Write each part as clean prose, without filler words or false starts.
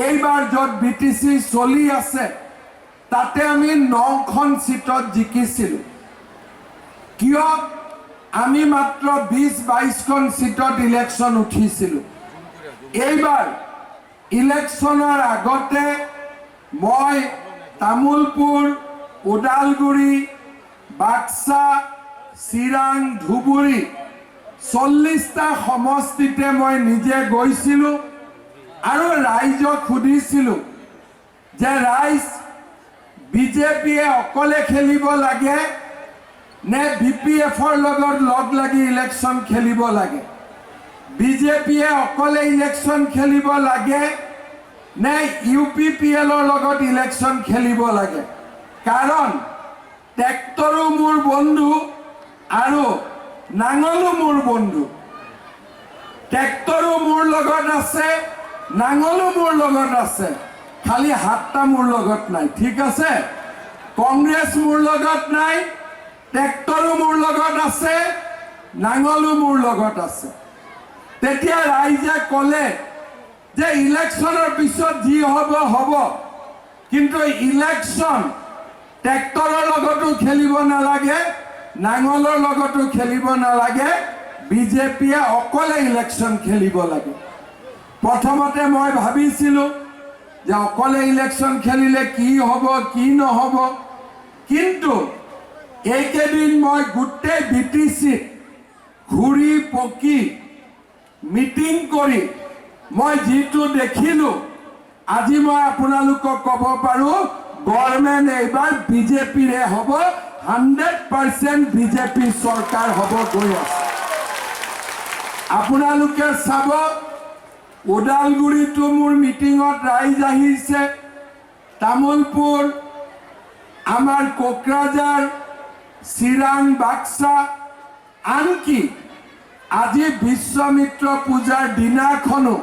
এইবাৰ য'ত বিটিচি চলি আছে তাতে আমি 9খন সিটত জিকিছিলোঁ। কিয় আমি মাত্ৰ 20-22খন সিটত ইলেকশ্যন উঠিছিলোঁ। এইবাৰ ইলেকশ্যনৰ আগতে মই তামুলপুৰ, ওদালগুৰি, বাক্সা, চিৰাং, ধুবুৰী 40টা সমষ্টিতে মই নিজে গৈছিলোঁ আৰু ৰাইজক সুধিছিলোঁ যে ৰাইজ বিজেপিয়ে অকলে খেলিব লাগে নে বিপিএফৰ লগত লগ লাগি ইলেকশ্যন খেলিব লাগে, বিজেপিয়ে অকলে ইলেকশ্যন খেলিব লাগে নে ইউপিপিএলৰ লগত ইলেকশ্যন খেলিব লাগে। কাৰণ ট্ৰেক্টৰো মোৰ বন্ধু আৰু নাঙলো মোৰ বন্ধু। ট্ৰেক্টৰো মোৰ লগত আছে, নাঙলো মোৰ লগত আছে, খালি হাতটা মোৰ লগত নাই। ঠিক আছে, কংগ্ৰেছ মোৰ লগত নাই, ট্ৰেক্টৰো মোৰ লগত আছে, নাঙলো মোৰ লগত আছে। তেতিয়া ৰাইজে ক'লে যে ইলেকশ্যনৰ পিছত যি হ'ব হ'ব, কিন্তু ইলেকশ্যন ট্ৰেক্টৰৰ লগতো খেলিব নালাগে, নাঙলৰ লগতো খেলিব নালাগে, বিজেপিয়ে অকলে ইলেকশ্যন খেলিব লাগে। প্ৰথমতে মই ভাবিছিলোঁ যে অকলে ইলেকশ্যন খেলিলে কি হ'ব কি নহ'ব, কিন্তু এইকেইদিন মই গোটেই বিটিচিত ঘূৰি পকি মিটিং কৰি মই যিটো দেখিলোঁ, আজি মই আপোনালোকক ক'ব পাৰোঁ গভৰ্ণমেণ্ট এইবাৰ বিজেপিৰে হ'ব, 100% বিজেপি চৰকাৰ হ'ব গৈ আছে। আপোনালোকে চাব, ওদালগুৰিতো মোৰ মিটিঙত ৰাইজ আহিছে, তামুলপুৰ, আমাৰ কোকৰাঝাৰ, চিৰাং, বাক্সা, আনকি আজি বিশ্বমিত্ৰ পূজাৰ দিনাখনো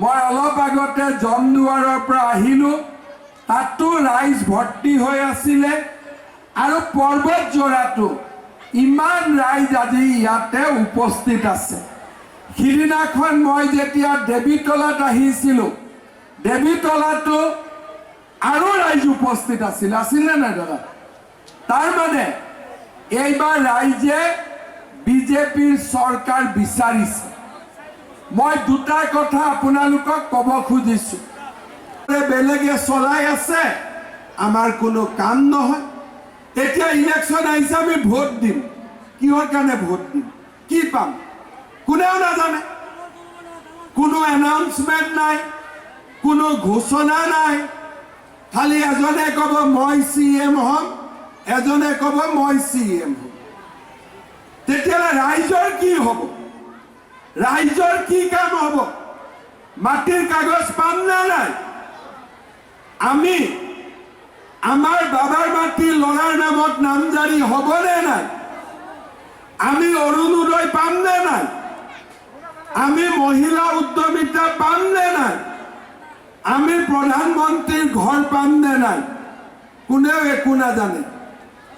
মই অলপ আগতে জমদুৱাৰৰ পৰা আহিলোঁ, তাতো ৰাইজ ভৰ্তি হৈ আছিলে আৰু পৰ্বতজোৰাটো ইমান ৰাইজ আজি ইয়াতে উপস্থিত আছে। সিদিনাখন মই যেতিয়া দেৱীতলাত আহিছিলোঁ, দেৱীতলাতো আৰু ৰাইজ উপস্থিত আছিলে নাই দাদা? তাৰমানে এইবাৰ ৰাইজে বিজেপিৰ চৰকাৰ বিচাৰিছে। মই দুটা কথা আপোনালোকক ক'ব খুজিছোঁ। বেলেগে চলাই আছে, আমাৰ কোনো কাম নহয়। এতিয়া ইলেকশ্যন আহিছে, আমি ভোট দিম। কিহৰ কাৰণে ভোট দিম, কি পাম কোনেও নাজানে। কোনো এনাউন্সমেণ্ট নাই, কোনো ঘোষণা নাই। খালি এজনে ক'ব মই CM হ'ম, এজনে ক'ব মই CM হ'ম। তেতিয়াহ'লে ৰাইজৰ কি হ'ব? ৰাইজৰ কি কাম হ'ব? মাটিৰ কাগজ পাম নে নাই? আমি আমাৰ বাবাৰ মাটি ল'ৰাৰ নামত নামজাৰি হ'বনে নাই? আমি অৰুণোদয় পাম নে নাই? আমি মহিলা উদ্যমিতা পাম নে নাই? আমি প্ৰধানমন্ত্ৰীৰ ঘৰ পাম নে নাই? কোনেও একো নাজানে।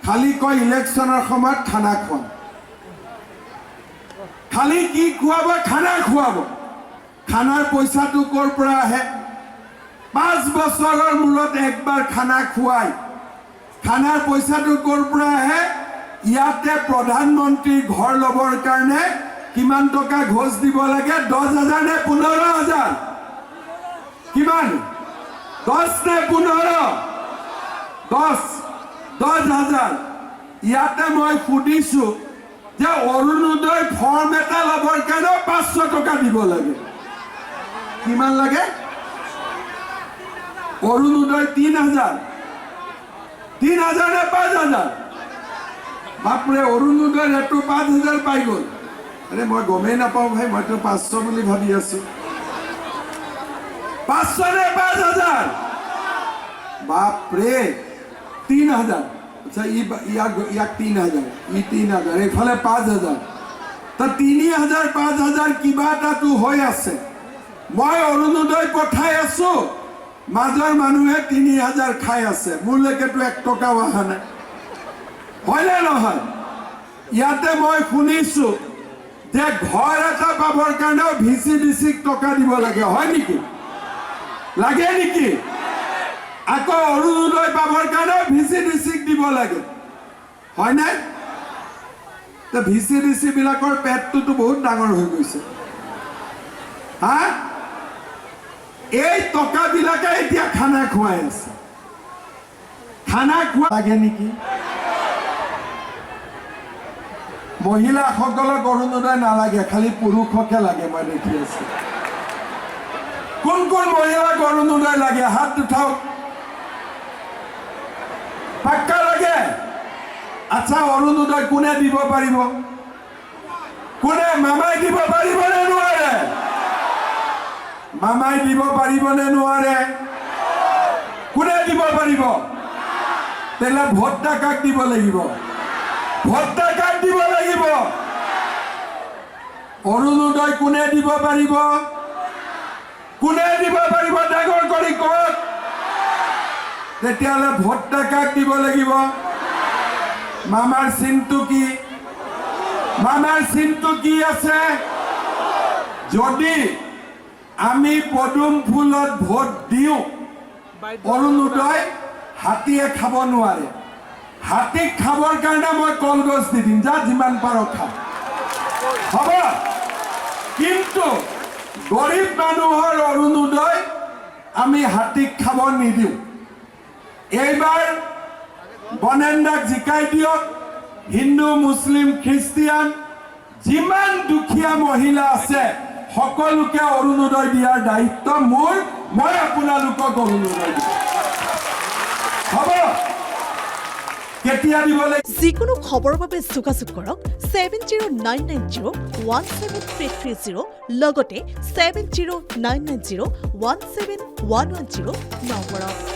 খালি কয় ইলেকশ্যনৰ সময়ত খানা খুৱাম। খালি কি খুৱাব? খানা খুৱাব। খানাৰ পইচাটো ক'ৰ পৰা আহে? 5 বছৰৰ মূৰত একবাৰ খানা খুৱাই। খানাৰ পইচাটো ক'ৰ পৰা আহে? ইয়াতে প্ৰধানমন্ত্ৰীৰ ঘৰ ল'বৰ কাৰণে কিমান টকা ঘোষ দিব লাগে? 10,000 নে 15,000? কিমান? 10 নে 15? 10,000। ইয়াতে মই সুধিছোঁ যে অৰুণোদয় ফৰ্ম এটা ল'বৰ কাৰণে 500 টকা দিব লাগে। কিমান লাগে? অৰুণোদয় 3,000 নে 5,000? বাপৰে, অৰুণোদয় ৰেটটো 5,000 পাই গ'ল। আৰে মই গমেই নাপাওঁ ভাই, মইতো 500 বুলি ভাবি আছোঁ। 500 নে 5,000? বাপৰে, 3,000। আচ্ছা, ইয়াক 3,000, ই 3,000, এইফালে 5,000। তো 3,000 5,000 কিবা এটাতো হৈ আছে। মই অৰুণোদয় পঠাই আছোঁ, মাজৰ মানুহে 3,000 খাই আছে, মোৰলৈকেতো 1 টকাও অহা নাই। হয়নে নহয়? ইয়াতে মই শুনিছোঁ যে ঘৰ এটা পাবৰ কাৰণেও VC টকা দিব লাগে, হয় নেকি? লাগে নেকি? আকৌ অৰুণোদয় পাবৰ কাৰণে VCDCক দিব লাগে, হয় নাই? তো VCDC বিলাকৰ পেটটোতো বহুত ডাঙৰ হৈ গৈছে। হা, এই টকাবিলাকে এতিয়া খানা খুৱাই আছে। খানা খোৱা লাগে নেকি? মহিলাসকলক অৰুণোদয় নালাগে, খালি পুৰুষকে লাগে। মই দেখি আছো। কোন কোন মহিলাক অৰুণোদয় লাগে? হাত উঠাওক। পাক্কা লাগে? আচ্ছা, অৰুণোদয় কোনে দিব পাৰিব? কোনে? মামাই দিব পাৰিব নে নোৱাৰে? মামাই দিব পাৰিব নে নোৱাৰে? কোনে দিব পাৰিব? তেলে ভোটটা কাক দিব লাগিব? ভোটটা কাক দিব লাগিব? অৰুণোদয় কোনে দিব পাৰিব? কোনে দিব পাৰিব? ডাঙৰ কৰি কওক। তেতিয়াহ'লে ভোটটা কাক দিব লাগিব? মামাৰ চিনটো কি? মামাৰ চিনটো কি আছে? যদি আমি পদুম ফুলত ভোট দিওঁ, অৰুণোদয় হাতীয়ে খাব নোৱাৰে। হাতীক খাবৰ কাৰণে মই কলগছ দি দিম, যা যিমান পাৰ খা, হ'ব। কিন্তু গৰীব মানুহৰ অৰুণোদয় আমি হাতীক খাব নিদিওঁ। এইবাৰ বনেন্দাক জিকাই দিয়ক। হিন্দু, মুছলিম, খ্ৰীষ্টিয়ান যিমান দুখীয়া মহিলা আছে সকলোকে অৰুণোদয় দিয়াৰ দায়িত্ব মোৰ। মই আপোনালোকক অৰুণোদয় দিম, হ'ব। কেতিয়া দিব লাগিব? যিকোনো খবৰৰ বাবে যোগাযোগ কৰক 7099017330 লগতে 7099017110 নম্বৰত।